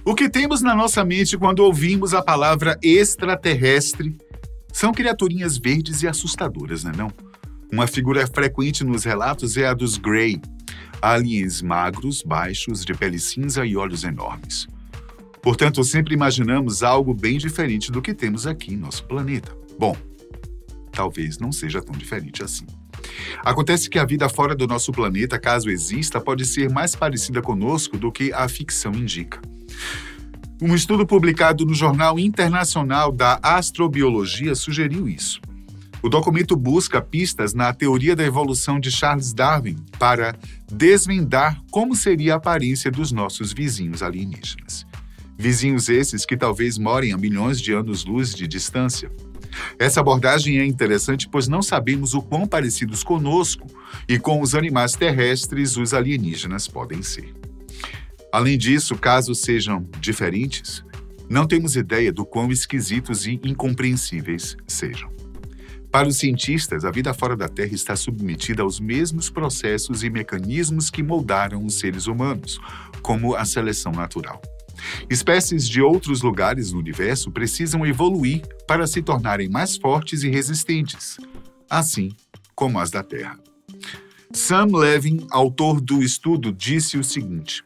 O que temos na nossa mente quando ouvimos a palavra extraterrestre são criaturinhas verdes e assustadoras, não? Uma figura frequente nos relatos é a dos Grey, aliens magros, baixos, de pele cinza e olhos enormes. Portanto, sempre imaginamos algo bem diferente do que temos aqui em nosso planeta. Bom, talvez não seja tão diferente assim. Acontece que a vida fora do nosso planeta, caso exista, pode ser mais parecida conosco do que a ficção indica. Um estudo publicado no Jornal Internacional da Astrobiologia sugeriu isso. O documento busca pistas na teoria da evolução de Charles Darwin para desvendar como seria a aparência dos nossos vizinhos alienígenas. Vizinhos esses que talvez morem a milhões de anos-luz de distância. Essa abordagem é interessante pois não sabemos o quão parecidos conosco e com os animais terrestres os alienígenas podem ser. Além disso, caso sejam diferentes, não temos ideia do quão esquisitos e incompreensíveis sejam. Para os cientistas, a vida fora da Terra está submetida aos mesmos processos e mecanismos que moldaram os seres humanos, como a seleção natural. Espécies de outros lugares no universo precisam evoluir para se tornarem mais fortes e resistentes, assim como as da Terra. Sam Levin, autor do estudo, disse o seguinte: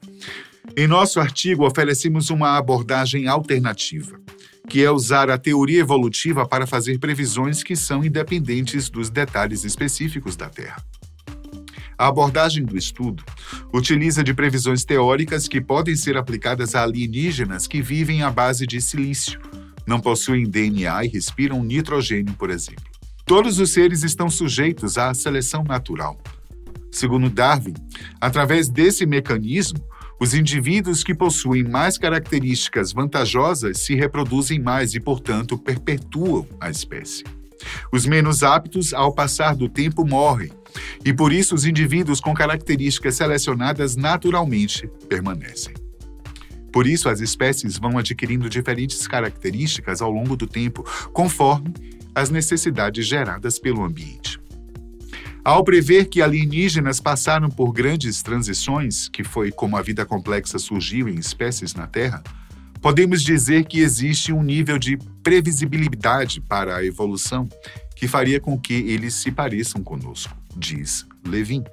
em nosso artigo oferecemos uma abordagem alternativa, que é usar a teoria evolutiva para fazer previsões que são independentes dos detalhes específicos da Terra. A abordagem do estudo utiliza de previsões teóricas que podem ser aplicadas a alienígenas que vivem à base de silício, não possuem DNA e respiram nitrogênio, por exemplo. Todos os seres estão sujeitos à seleção natural. Segundo Darwin, através desse mecanismo, os indivíduos que possuem mais características vantajosas se reproduzem mais e, portanto, perpetuam a espécie. Os menos aptos, ao passar do tempo, morrem, e por isso os indivíduos com características selecionadas naturalmente permanecem. Por isso, as espécies vão adquirindo diferentes características ao longo do tempo, conforme as necessidades geradas pelo ambiente. Ao prever que alienígenas passaram por grandes transições, que foi como a vida complexa surgiu em espécies na Terra, podemos dizer que existe um nível de previsibilidade para a evolução que faria com que eles se pareçam conosco, diz Levin.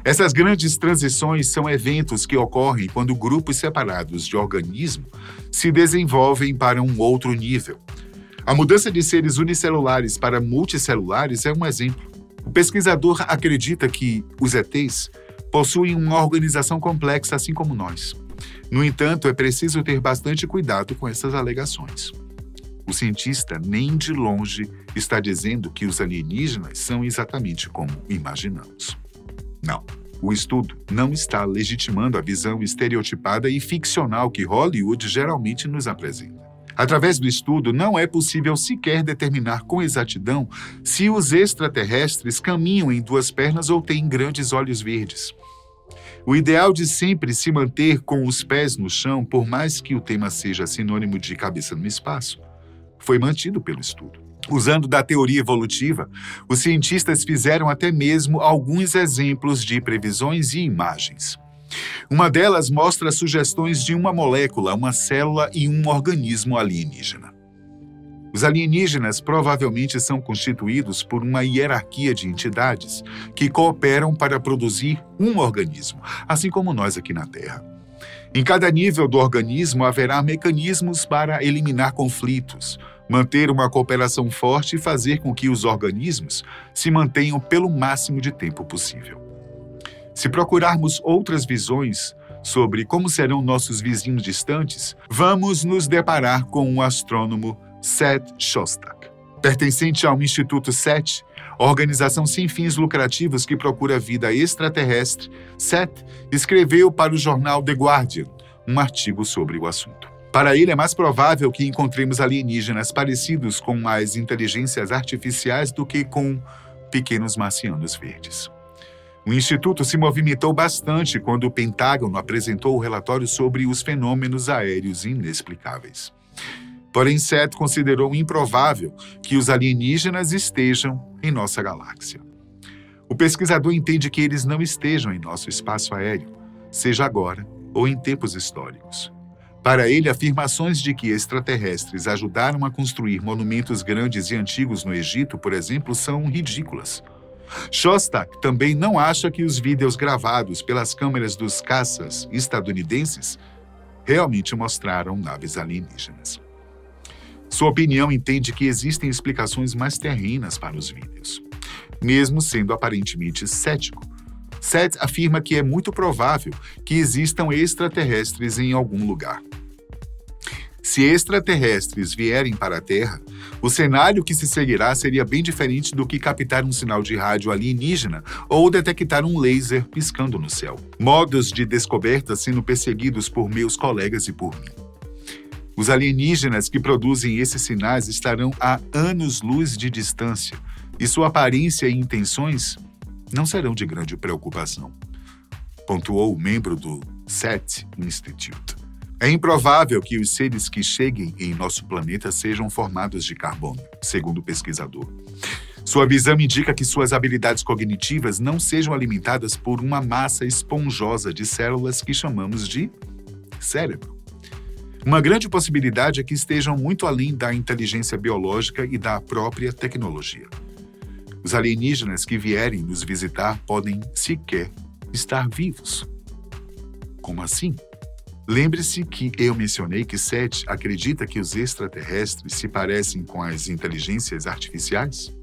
Essas grandes transições são eventos que ocorrem quando grupos separados de organismos se desenvolvem para um outro nível. A mudança de seres unicelulares para multicelulares é um exemplo. O pesquisador acredita que os ETs possuem uma organização complexa assim como nós. No entanto, é preciso ter bastante cuidado com essas alegações. O cientista nem de longe está dizendo que os alienígenas são exatamente como imaginamos. Não, o estudo não está legitimando a visão estereotipada e ficcional que Hollywood geralmente nos apresenta. Através do estudo, não é possível sequer determinar com exatidão se os extraterrestres caminham em duas pernas ou têm grandes olhos verdes. O ideal de sempre se manter com os pés no chão, por mais que o tema seja sinônimo de cabeça no espaço, foi mantido pelo estudo. Usando da teoria evolutiva, os cientistas fizeram até mesmo alguns exemplos de previsões e imagens. Uma delas mostra sugestões de uma molécula, uma célula e um organismo alienígena. Os alienígenas provavelmente são constituídos por uma hierarquia de entidades que cooperam para produzir um organismo, assim como nós aqui na Terra. Em cada nível do organismo haverá mecanismos para eliminar conflitos, manter uma cooperação forte e fazer com que os organismos se mantenham pelo máximo de tempo possível. Se procurarmos outras visões sobre como serão nossos vizinhos distantes, vamos nos deparar com o astrônomo Seth Shostak. Pertencente ao Instituto SET, organização sem fins lucrativos que procura vida extraterrestre, Seth escreveu para o jornal The Guardian um artigo sobre o assunto. Para ele, é mais provável que encontremos alienígenas parecidos com as inteligências artificiais do que com pequenos marcianos verdes. O Instituto se movimentou bastante quando o Pentágono apresentou o relatório sobre os fenômenos aéreos inexplicáveis. Porém, Seth considerou improvável que os alienígenas estejam em nossa galáxia. O pesquisador entende que eles não estejam em nosso espaço aéreo, seja agora ou em tempos históricos. Para ele, afirmações de que extraterrestres ajudaram a construir monumentos grandes e antigos no Egito, por exemplo, são ridículas. Shostak também não acha que os vídeos gravados pelas câmeras dos caças estadunidenses realmente mostraram naves alienígenas. Sua opinião entende que existem explicações mais terrenas para os vídeos, mesmo sendo aparentemente cético. Seth afirma que é muito provável que existam extraterrestres em algum lugar. Se extraterrestres vierem para a Terra, o cenário que se seguirá seria bem diferente do que captar um sinal de rádio alienígena ou detectar um laser piscando no céu. Modos de descoberta sendo perseguidos por meus colegas e por mim. Os alienígenas que produzem esses sinais estarão a anos-luz de distância e sua aparência e intenções não serão de grande preocupação, pontuou o membro do SET Institute. É improvável que os seres que cheguem em nosso planeta sejam formados de carbono, segundo o pesquisador. Sua visão indica que suas habilidades cognitivas não sejam alimentadas por uma massa esponjosa de células que chamamos de cérebro. Uma grande possibilidade é que estejam muito além da inteligência biológica e da própria tecnologia. Os alienígenas que vierem nos visitar podem sequer estar vivos. Como assim? Lembre-se que eu mencionei que Seth acredita que os extraterrestres se parecem com as inteligências artificiais?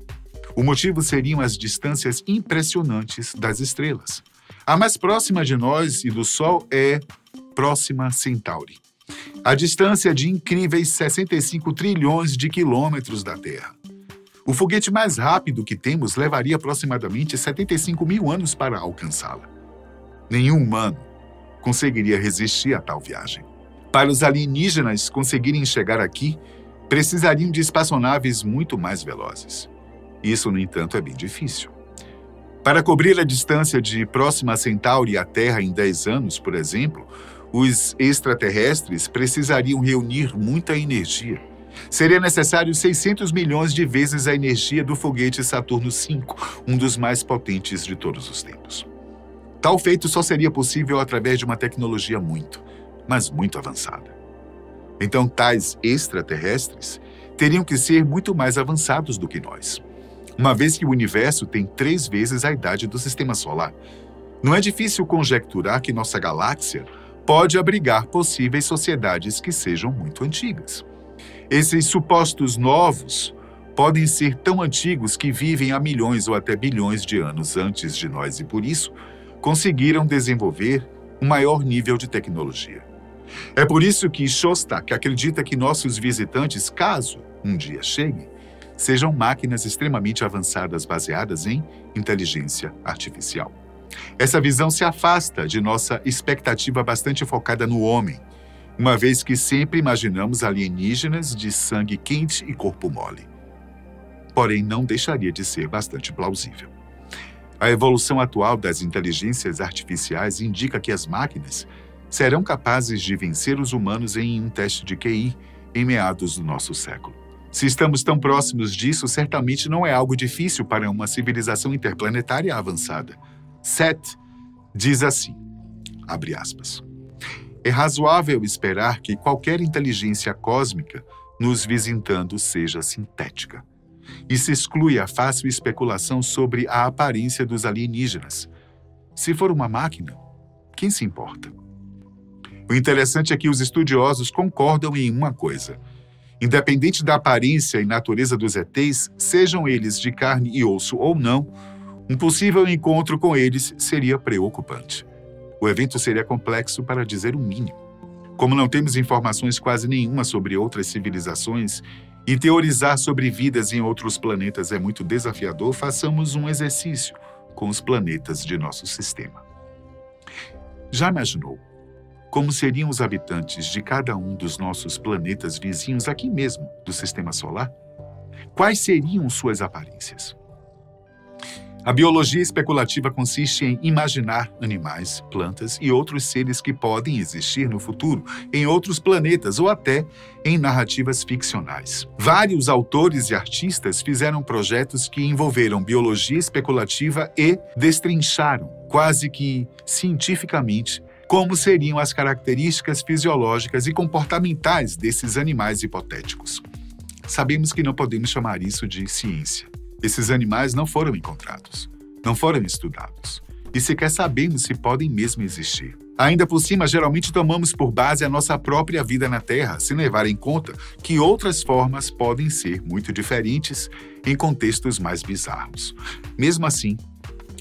O motivo seriam as distâncias impressionantes das estrelas. A mais próxima de nós e do Sol é Próxima Centauri. A distância de incríveis 65 trilhões de quilômetros da Terra. O foguete mais rápido que temos levaria aproximadamente 75 mil anos para alcançá-la. Nenhum humano conseguiria resistir a tal viagem. Para os alienígenas conseguirem chegar aqui, precisariam de espaçonaves muito mais velozes. Isso, no entanto, é bem difícil. Para cobrir a distância de Próxima Centauri à Terra em 10 anos, por exemplo, os extraterrestres precisariam reunir muita energia. Seria necessário 600 milhões de vezes a energia do foguete Saturno V, um dos mais potentes de todos os tempos. Tal feito só seria possível através de uma tecnologia muito, mas muito avançada. Então, tais extraterrestres teriam que ser muito mais avançados do que nós, uma vez que o universo tem 3 vezes a idade do Sistema Solar. Não é difícil conjecturar que nossa galáxia pode abrigar possíveis sociedades que sejam muito antigas. Esses supostos novos podem ser tão antigos que vivem há milhões ou até bilhões de anos antes de nós e, por isso, conseguiram desenvolver um maior nível de tecnologia. É por isso que Shostak acredita que nossos visitantes, caso um dia cheguem, sejam máquinas extremamente avançadas baseadas em inteligência artificial. Essa visão se afasta de nossa expectativa bastante focada no homem, uma vez que sempre imaginamos alienígenas de sangue quente e corpo mole. Porém, não deixaria de ser bastante plausível. A evolução atual das inteligências artificiais indica que as máquinas serão capazes de vencer os humanos em um teste de QI em meados do nosso século. Se estamos tão próximos disso, certamente não é algo difícil para uma civilização interplanetária avançada. Seth diz assim, abre aspas, é razoável esperar que qualquer inteligência cósmica nos visitando seja sintética. E se exclui a fácil especulação sobre a aparência dos alienígenas. Se for uma máquina, quem se importa? O interessante é que os estudiosos concordam em uma coisa. Independente da aparência e natureza dos ETs, sejam eles de carne e osso ou não, um possível encontro com eles seria preocupante. O evento seria complexo para dizer o mínimo. Como não temos informações quase nenhuma sobre outras civilizações e teorizar sobre vidas em outros planetas é muito desafiador, façamos um exercício com os planetas de nosso sistema. Já imaginou como seriam os habitantes de cada um dos nossos planetas vizinhos aqui mesmo do Sistema Solar? Quais seriam suas aparências? A biologia especulativa consiste em imaginar animais, plantas e outros seres que podem existir no futuro, em outros planetas ou até em narrativas ficcionais. Vários autores e artistas fizeram projetos que envolveram biologia especulativa e destrincharam, quase que cientificamente, como seriam as características fisiológicas e comportamentais desses animais hipotéticos. Sabemos que não podemos chamar isso de ciência. Esses animais não foram encontrados, não foram estudados, e sequer sabemos se podem mesmo existir. Ainda por cima, geralmente tomamos por base a nossa própria vida na Terra, sem levar em conta que outras formas podem ser muito diferentes em contextos mais bizarros. Mesmo assim,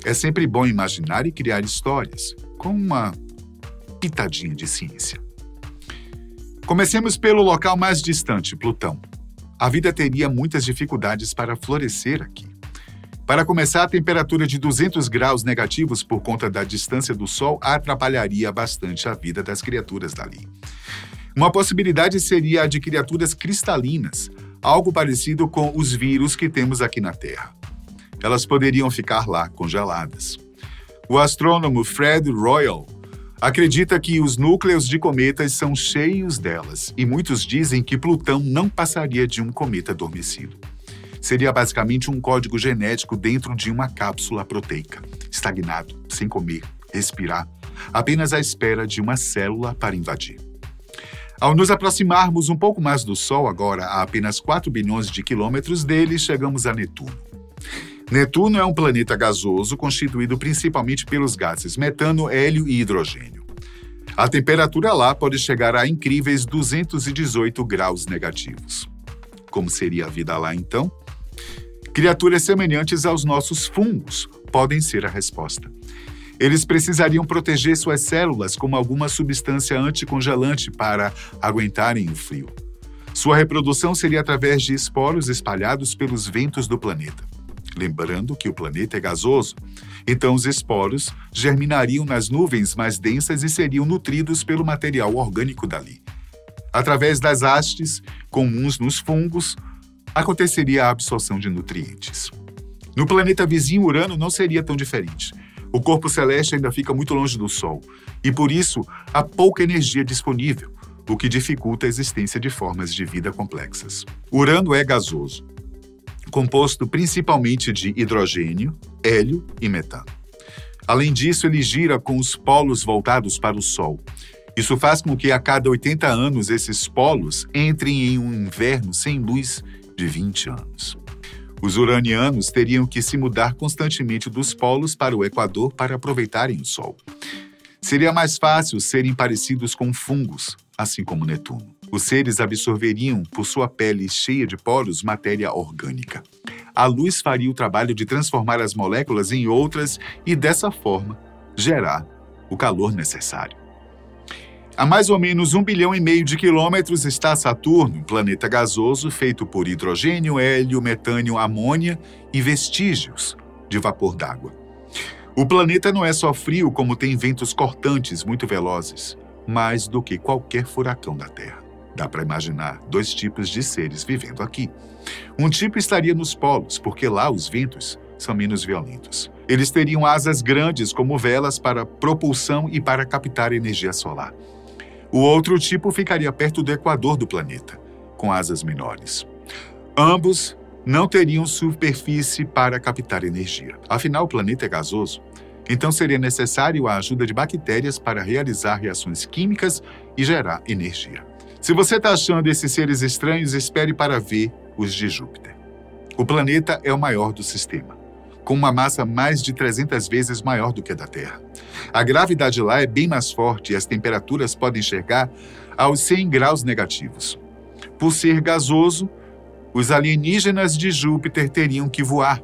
é sempre bom imaginar e criar histórias, com uma pitadinha de ciência. Comecemos pelo local mais distante, Plutão. A vida teria muitas dificuldades para florescer aqui. Para começar, a temperatura de 200 graus negativos por conta da distância do Sol atrapalharia bastante a vida das criaturas dali. Uma possibilidade seria a de criaturas cristalinas, algo parecido com os vírus que temos aqui na Terra. Elas poderiam ficar lá, congeladas. O astrônomo Fred Royal acredita que os núcleos de cometas são cheios delas, e muitos dizem que Plutão não passaria de um cometa adormecido. Seria basicamente um código genético dentro de uma cápsula proteica, estagnado, sem comer, respirar, apenas à espera de uma célula para invadir. Ao nos aproximarmos um pouco mais do Sol, agora a apenas 4 bilhões de quilômetros dele, chegamos a Netuno. Netuno é um planeta gasoso constituído principalmente pelos gases metano, hélio e hidrogênio. A temperatura lá pode chegar a incríveis 218 graus negativos. Como seria a vida lá, então? Criaturas semelhantes aos nossos fungos podem ser a resposta. Eles precisariam proteger suas células com alguma substância anticongelante para aguentarem o frio. Sua reprodução seria através de esporos espalhados pelos ventos do planeta. Lembrando que o planeta é gasoso, então os esporos germinariam nas nuvens mais densas e seriam nutridos pelo material orgânico dali. Através das hastes, comuns nos fungos, aconteceria a absorção de nutrientes. No planeta vizinho, Urano não seria tão diferente. O corpo celeste ainda fica muito longe do Sol, e por isso há pouca energia disponível, o que dificulta a existência de formas de vida complexas. Urano é gasoso, composto principalmente de hidrogênio, hélio e metano. Além disso, ele gira com os polos voltados para o Sol. Isso faz com que a cada 80 anos esses polos entrem em um inverno sem luz de 20 anos. Os uranianos teriam que se mudar constantemente dos polos para o Equador para aproveitarem o Sol. Seria mais fácil serem parecidos com fungos, assim como Netuno. Os seres absorveriam, por sua pele cheia de poros, matéria orgânica. A luz faria o trabalho de transformar as moléculas em outras e, dessa forma, gerar o calor necessário. A mais ou menos 1,5 bilhão de quilômetros está Saturno, um planeta gasoso feito por hidrogênio, hélio, metânio, amônia e vestígios de vapor d'água. O planeta não é só frio, como tem ventos cortantes muito velozes, mais do que qualquer furacão da Terra. Dá para imaginar 2 tipos de seres vivendo aqui. Um tipo estaria nos polos, porque lá os ventos são menos violentos. Eles teriam asas grandes como velas para propulsão e para captar energia solar. O outro tipo ficaria perto do equador do planeta, com asas menores. Ambos não teriam superfície para captar energia. Afinal, o planeta é gasoso, então seria necessário a ajuda de bactérias para realizar reações químicas e gerar energia. Se você está achando esses seres estranhos, espere para ver os de Júpiter. O planeta é o maior do sistema, com uma massa mais de 300 vezes maior do que a da Terra. A gravidade lá é bem mais forte e as temperaturas podem chegar aos 100 graus negativos. Por ser gasoso, os alienígenas de Júpiter teriam que voar.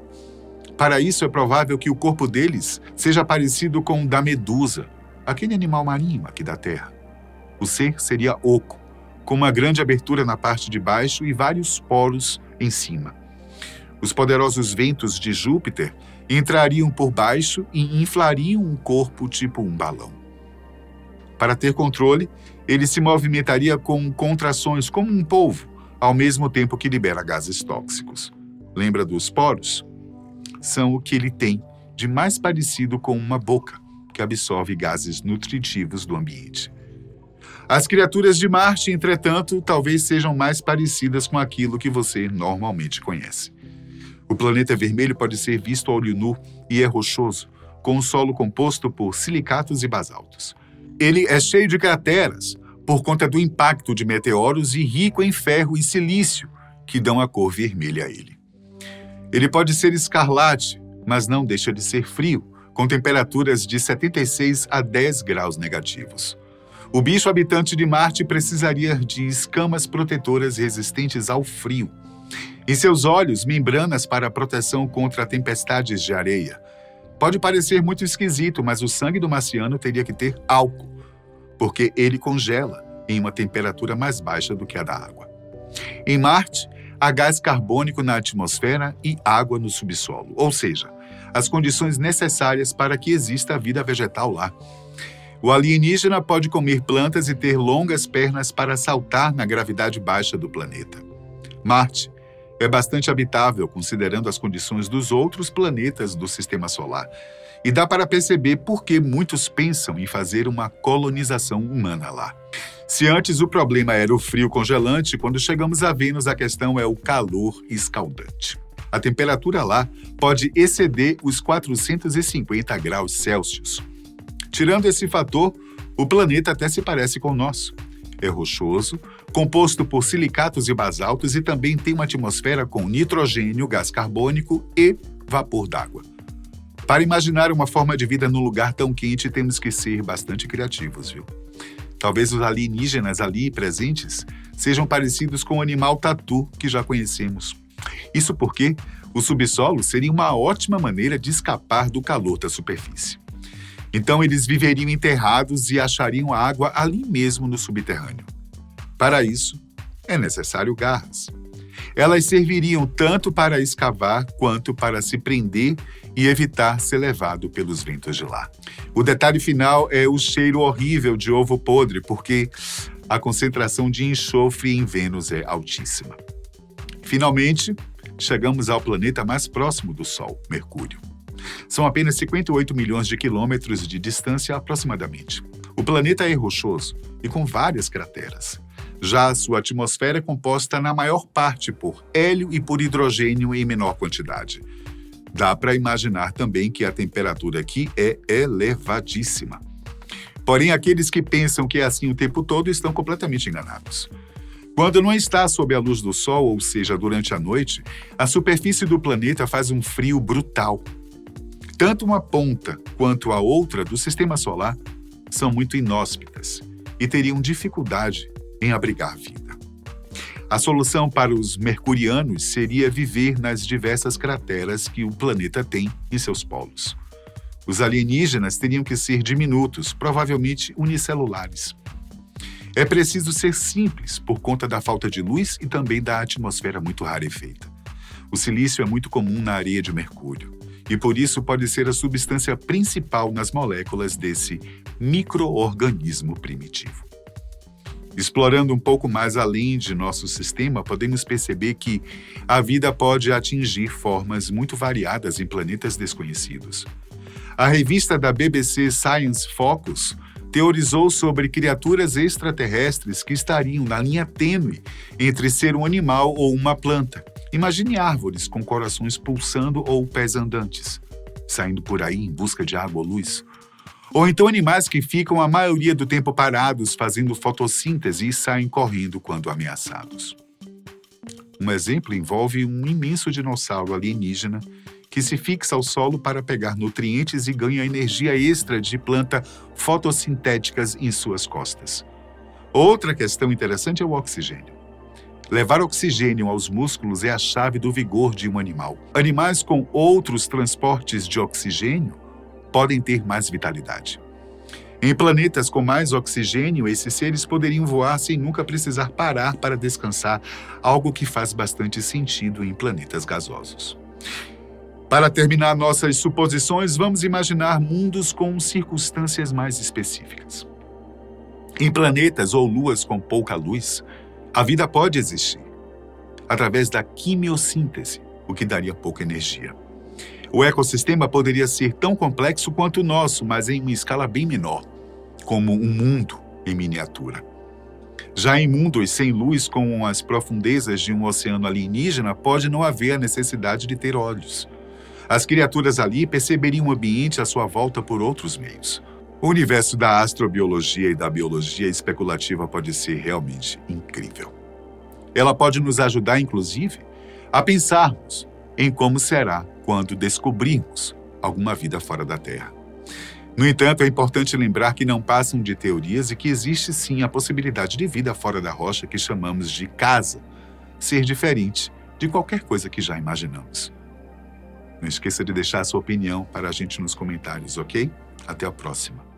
Para isso, é provável que o corpo deles seja parecido com o da medusa, aquele animal marinho aqui da Terra. O ser seria oco, com uma grande abertura na parte de baixo e vários poros em cima. Os poderosos ventos de Júpiter entrariam por baixo e inflariam um corpo tipo um balão. Para ter controle, ele se movimentaria com contrações como um polvo, ao mesmo tempo que libera gases tóxicos. Lembra dos poros? São o que ele tem de mais parecido com uma boca, que absorve gases nutritivos do ambiente. As criaturas de Marte, entretanto, talvez sejam mais parecidas com aquilo que você normalmente conhece. O planeta vermelho pode ser visto a olho nu e é rochoso, com um solo composto por silicatos e basaltos. Ele é cheio de crateras por conta do impacto de meteoros e rico em ferro e silício, que dão a cor vermelha a ele. Ele pode ser escarlate, mas não deixa de ser frio, com temperaturas de 76 a 10 graus negativos. O bicho habitante de Marte precisaria de escamas protetoras resistentes ao frio. Em seus olhos, membranas para proteção contra tempestades de areia. Pode parecer muito esquisito, mas o sangue do marciano teria que ter álcool, porque ele congela em uma temperatura mais baixa do que a da água. Em Marte, há gás carbônico na atmosfera e água no subsolo, ou seja, as condições necessárias para que exista a vida vegetal lá. O alienígena pode comer plantas e ter longas pernas para saltar na gravidade baixa do planeta. Marte é bastante habitável considerando as condições dos outros planetas do Sistema Solar. E dá para perceber por que muitos pensam em fazer uma colonização humana lá. Se antes o problema era o frio congelante, quando chegamos a Vênus a questão é o calor escaldante. A temperatura lá pode exceder os 450 graus Celsius. Tirando esse fator, o planeta até se parece com o nosso. É rochoso, composto por silicatos e basaltos e também tem uma atmosfera com nitrogênio, gás carbônico e vapor d'água. Para imaginar uma forma de vida num lugar tão quente, temos que ser bastante criativos, viu? Talvez os alienígenas ali presentes sejam parecidos com o animal tatu que já conhecemos. Isso porque o subsolo seria uma ótima maneira de escapar do calor da superfície. Então eles viveriam enterrados e achariam a água ali mesmo no subterrâneo. Para isso, é necessário garras. Elas serviriam tanto para escavar quanto para se prender e evitar ser levado pelos ventos de lá. O detalhe final é o cheiro horrível de ovo podre, porque a concentração de enxofre em Vênus é altíssima. Finalmente, chegamos ao planeta mais próximo do Sol, Mercúrio. São apenas 58 milhões de quilômetros de distância aproximadamente. O planeta é rochoso e com várias crateras. Já a sua atmosfera é composta na maior parte por hélio e por hidrogênio em menor quantidade. Dá para imaginar também que a temperatura aqui é elevadíssima. Porém, aqueles que pensam que é assim o tempo todo estão completamente enganados. Quando não está sob a luz do Sol, ou seja, durante a noite, a superfície do planeta faz um frio brutal. Tanto uma ponta quanto a outra do Sistema Solar são muito inóspitas e teriam dificuldade em abrigar vida. A solução para os mercurianos seria viver nas diversas crateras que o planeta tem em seus polos. Os alienígenas teriam que ser diminutos, provavelmente unicelulares. É preciso ser simples por conta da falta de luz e também da atmosfera muito rarefeita. O silício é muito comum na areia de Mercúrio e por isso pode ser a substância principal nas moléculas desse micro-organismo primitivo. Explorando um pouco mais além de nosso sistema, podemos perceber que a vida pode atingir formas muito variadas em planetas desconhecidos. A revista da BBC Science Focus teorizou sobre criaturas extraterrestres que estariam na linha tênue entre ser um animal ou uma planta. Imagine árvores com corações pulsando ou pés andantes, saindo por aí em busca de água ou luz. Ou então animais que ficam a maioria do tempo parados fazendo fotossíntese e saem correndo quando ameaçados. Um exemplo envolve um imenso dinossauro alienígena que se fixa ao solo para pegar nutrientes e ganha energia extra de plantas fotossintéticas em suas costas. Outra questão interessante é o oxigênio. Levar oxigênio aos músculos é a chave do vigor de um animal. Animais com outros transportes de oxigênio podem ter mais vitalidade. Em planetas com mais oxigênio, esses seres poderiam voar sem nunca precisar parar para descansar, algo que faz bastante sentido em planetas gasosos. Para terminar nossas suposições, vamos imaginar mundos com circunstâncias mais específicas. Em planetas ou luas com pouca luz, a vida pode existir através da quimiossíntese, o que daria pouca energia. O ecossistema poderia ser tão complexo quanto o nosso, mas em uma escala bem menor, como um mundo em miniatura. Já em mundos sem luz, com as profundezas de um oceano alienígena, pode não haver a necessidade de ter olhos. As criaturas ali perceberiam o ambiente à sua volta por outros meios. O universo da astrobiologia e da biologia especulativa pode ser realmente incrível. Ela pode nos ajudar, inclusive, a pensarmos em como será quando descobrirmos alguma vida fora da Terra. No entanto, é importante lembrar que não passam de teorias e que existe sim a possibilidade de vida fora da rocha que chamamos de casa ser diferente de qualquer coisa que já imaginamos. Não esqueça de deixar a sua opinião para a gente nos comentários, ok? Até a próxima.